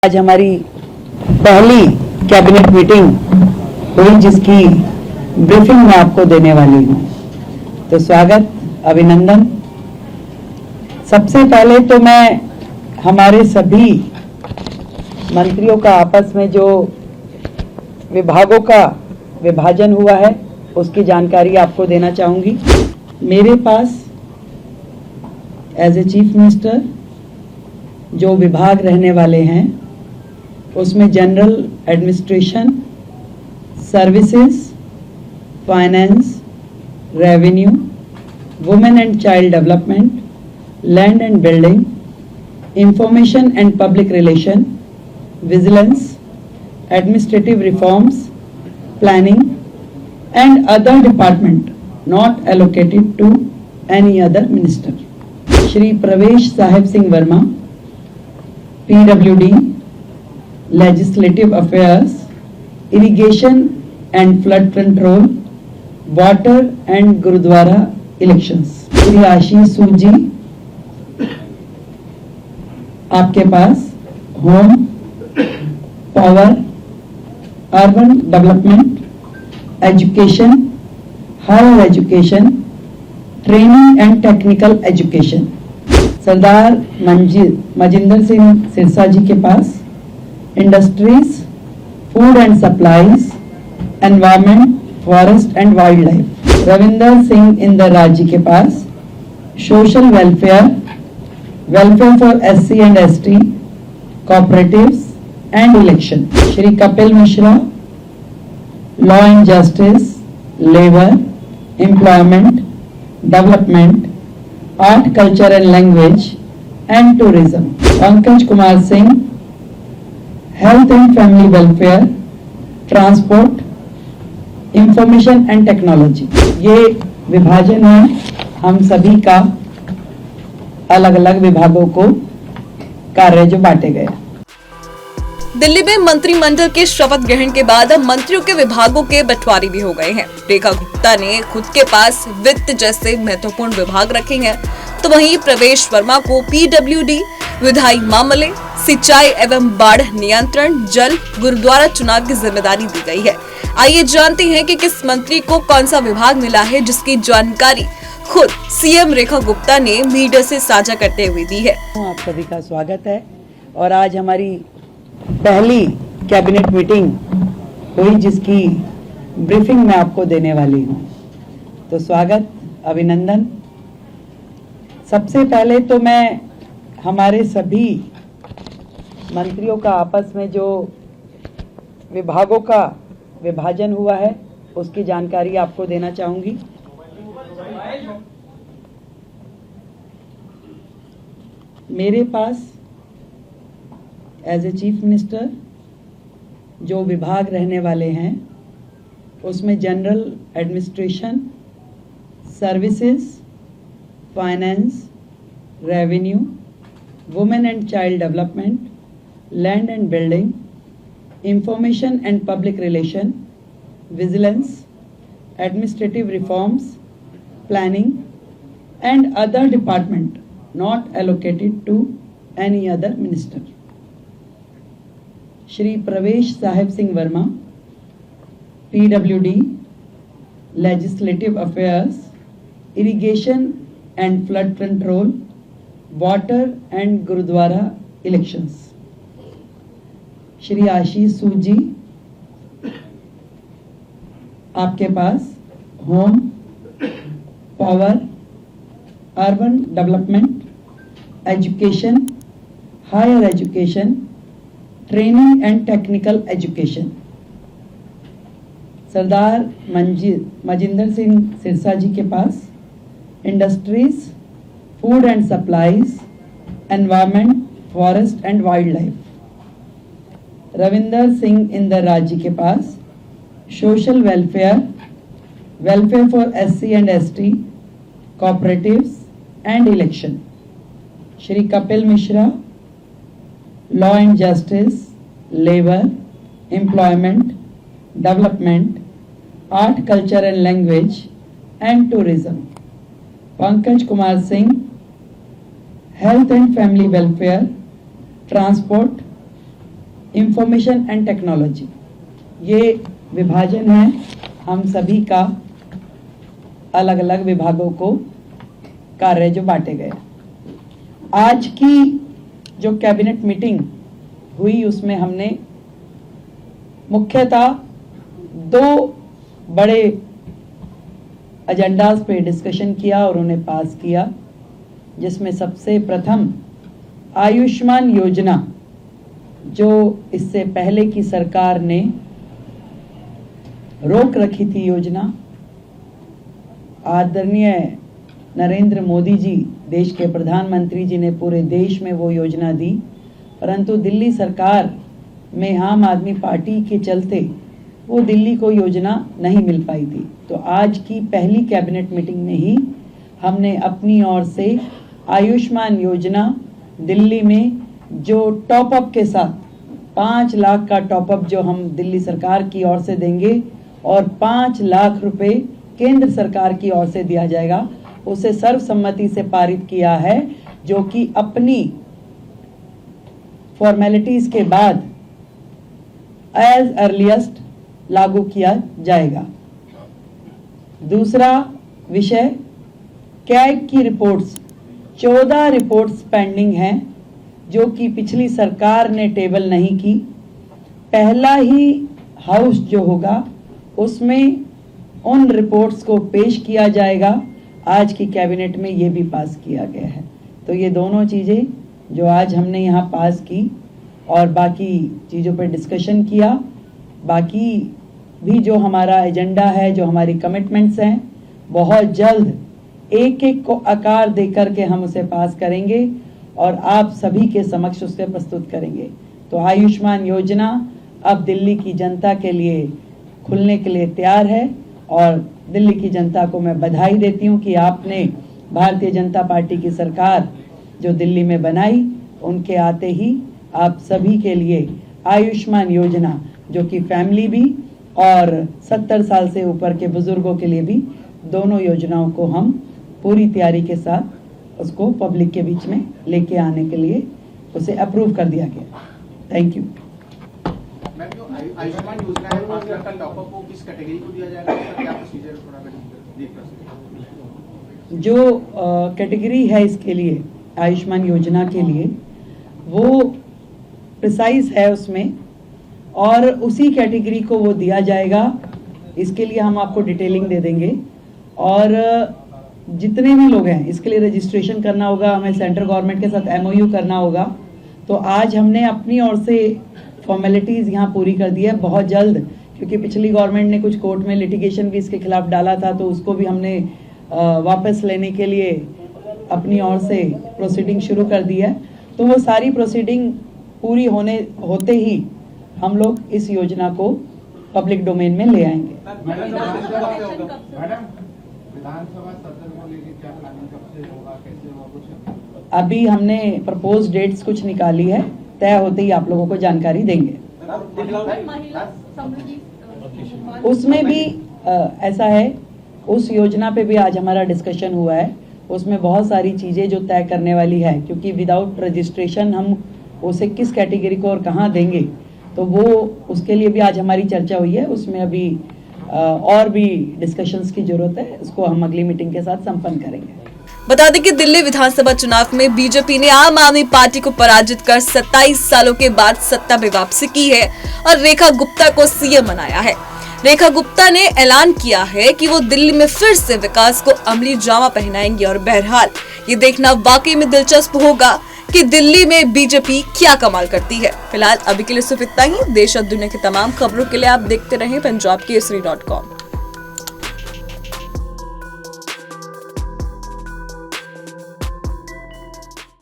आज हमारी पहली कैबिनेट मीटिंग हुई जिसकी ब्रीफिंग मैं आपको देने वाली हूं। तो स्वागत, अभिनंदन। सबसे पहले तो मैं हमारे सभी मंत्रियों का आपस में जो विभागों का विभाजन हुआ है उसकी जानकारी आपको देना चाहूंगी। मेरे पास एज ए चीफ मिनिस्टर जो विभाग रहने वाले हैं उसमें general administration, services, finance, revenue, women and child development, land and building, information and public relation, vigilance, administrative reforms, planning and other department not allocated to any other minister. Shri Pravesh Sahib Singh Verma, PWD, Legislative Affairs, Irrigation and Flood Control, Water and Gurudwara Elections। Shri Ashish Sood ji, आपके पास home, power, urban development, education, higher education, training and technical education. Sardar Manjinder Singh Sirsa ji के पास industries, food and supplies, environment, forest and wild life. Ravinder Singh Inder ji के पास social welfare, welfare for SC and ST, cooperatives and election. Shri Kapil Mishra, law and justice, labour, employment, development, art, culture and language and tourism. Pankaj Kumar Singh, health and family welfare, transport, information and technology. ये विभाजन है हम सभी का, अलग अलग विभागों को कार्य जो बांटे गए। दिल्ली में मंत्रिमंडल के शपथ ग्रहण के बाद अब मंत्रियों के विभागों के बंटवारे भी हो गए हैं। रेखा गुप्ता ने खुद के पास वित्त जैसे महत्वपूर्ण विभाग रखे हैं, तो वहीं प्रवेश वर्मा को PWD, विधायी मामले, सिंचाई एवं बाढ़ नियंत्रण, जल, गुरुद्वारा चुनाव की जिम्मेदारी दी गई है। आइए जानते हैं कि किस मंत्री को कौन सा विभाग मिला है, जिसकी जानकारी खुद CM रेखा गुप्ता ने मीडिया से साझा करते हुए दी है। आप सभी का स्वागत है और आज हमारी पहली कैबिनेट मीटिंग हुई जिसकी ब्रीफिंग मैं आपको देने वाली हूं। तो स्वागत, अभिनंदन। सबसे पहले तो मैं हमारे सभी मंत्रियों का आपस में जो विभागों का विभाजन हुआ है उसकी जानकारी आपको देना चाहूंगी। मेरे पास एज ए चीफ मिनिस्टर जो विभाग रहने वाले हैं उसमें general administration, services, finance, revenue, women and child development, land and building, information and public relation, vigilance, administrative reforms, planning and other department not allocated to any other minister. Shri Pravesh Sahib Singh Verma, PWD, Legislative Affairs, Irrigation and Flood Control, Water and Gurudwara Elections। Shri Ashish Sood ji, आपके पास home, power, urban development, education, higher education, training and technical education. Sardar Manjinder Singh Sirsa ji के पास industries, food and supplies, environment, forest and wild life. Ravinder Singh Inder ji के पास social welfare, welfare for SC and ST, cooperatives and election. Shri Kapil Mishra, law and justice, labour, employment, development, art, culture and language and tourism. Pankaj Kumar Singh, health and family welfare, transport, information and technology, ये विभाजन है हम सभी का, अलग अलग विभागों को कार्य जो बांटे गए। आज की जो कैबिनेट मीटिंग हुई उसमें हमने मुख्यतः 2 बड़े एजेंडाज पे डिस्कशन किया और उन्हें पास किया, जिसमें सबसे प्रथम आयुष्मान योजना, जो इससे पहले की सरकार ने रोक रखी थी योजना, आदरणीय नरेंद्र मोदी जी देश के प्रधानमंत्री जी ने पूरे देश में वो योजना दी, परंतु दिल्ली सरकार में आम आदमी पार्टी के चलते वो दिल्ली को योजना नहीं मिल पाई थी। तो आज की पहली कैबिनेट मीटिंग में ही हमने अपनी ओर से आयुष्मान योजना दिल्ली में जो टॉप अप के साथ 5 लाख का टॉप अप जो हम दिल्ली सरकार की ओर से देंगे और 5 लाख रुपए केंद्र सरकार की ओर से दिया जाएगा, उसे सर्वसम्मति से पारित किया है, जो कि अपनी फॉर्मेलिटीज के बाद एज अर्लीस्ट लागू किया जाएगा। दूसरा विषय, कैग की रिपोर्ट्स, 14 रिपोर्ट्स पेंडिंग हैं जो कि पिछली सरकार ने टेबल नहीं की। पहला ही हाउस जो होगा उसमें उन रिपोर्ट्स को पेश किया जाएगा। आज की कैबिनेट में ये भी पास किया गया है। तो ये दोनों चीज़ें जो आज हमने यहाँ पास की और बाकी चीज़ों पर डिस्कशन किया, बाकी भी जो हमारा एजेंडा है, जो हमारी कमिटमेंट्स हैं, बहुत जल्द एक एक को आकार देकर के हम उसे पास करेंगे और आप सभी के समक्ष उसे प्रस्तुत करेंगे। तो आयुष्मान योजना अब दिल्ली की जनता के लिए खुलने के लिए तैयार है और दिल्ली की जनता को मैं बधाई देती हूं कि आपने भारतीय जनता पार्टी की सरकार जो दिल्ली में बनाई, उनके आते ही आप सभी के लिए आयुष्मान योजना, जो कि फैमिली भी और 70 साल से ऊपर के बुजुर्गों के लिए भी, दोनों योजनाओं को हम पूरी तैयारी के साथ उसको पब्लिक के बीच में लेके आने के लिए उसे अप्रूव कर दिया गया। Thank you. आयुष्मान योजना है, 5 लाख का टॉपअप को किस कैटेगरी को दिया जाएगा, उसका क्या प्रोसीजर थोड़ा देख सकते हैं? जो कैटेगरी है इसके लिए, आयुष्मान योजना के लिए, वो प्रिसाइज है उसमें और उसी कैटेगरी को वो दिया जाएगा। इसके लिए हम आपको डिटेलिंग दे देंगे और जितने भी लोग हैं इसके लिए रजिस्ट्रेशन करना होगा, हमें सेंट्रल गवर्नमेंट के साथ MOU करना होगा। तो आज हमने अपनी ओर से फॉर्मेलिटीज यहाँ पूरी कर दी है। बहुत जल्द, क्योंकि पिछली गवर्नमेंट ने कुछ कोर्ट में लिटिगेशन भी इसके खिलाफ डाला था, तो उसको भी हमने वापस लेने के लिए अपनी ओर से प्रोसीडिंग शुरू कर दी है। तो वो सारी प्रोसीडिंग पूरी होते ही हम लोग इस योजना को पब्लिक डोमेन में ले आएंगे। विधानसभा सत्र को लेकर क्या प्लानिंग कब से होगा, कैसे होगा, कुछ अभी हमने प्रपोज डेट्स कुछ निकाली है, तय होते ही आप लोगों को जानकारी देंगे। उसमें भी ऐसा है, उस योजना पे भी आज हमारा डिस्कशन हुआ है। उसमें बहुत सारी चीजें जो तय करने वाली है, क्योंकि विदाउट रजिस्ट्रेशन हम उसे किस कैटेगरी को और कहाँ देंगे, तो वो उसके लिए भी आज हमारी चर्चा हुई है। उसमें अभी और भी डिस्कशंस की जरूरत है, उसको हम अगली मीटिंग के साथ संपन्न करेंगे। बता दें कि दिल्ली विधानसभा चुनाव में बीजेपी ने आम आदमी पार्टी को पराजित कर 27 सालों के बाद सत्ता में वापसी की है और रेखा गुप्ता को सीएम बनाया है। रेखा गुप्ता ने ऐलान किया है कि वो दिल्ली में फिर से विकास को अमली जामा पहनाएंगी और बहरहाल ये देखना वाकई में दिलचस्प होगा कि दिल्ली में बीजेपी क्या कमाल करती है। फिलहाल अभी के लिए सिर्फ इतना ही। देश और दुनिया की तमाम खबरों के लिए आप देखते रहें पंजाब केसरी.com।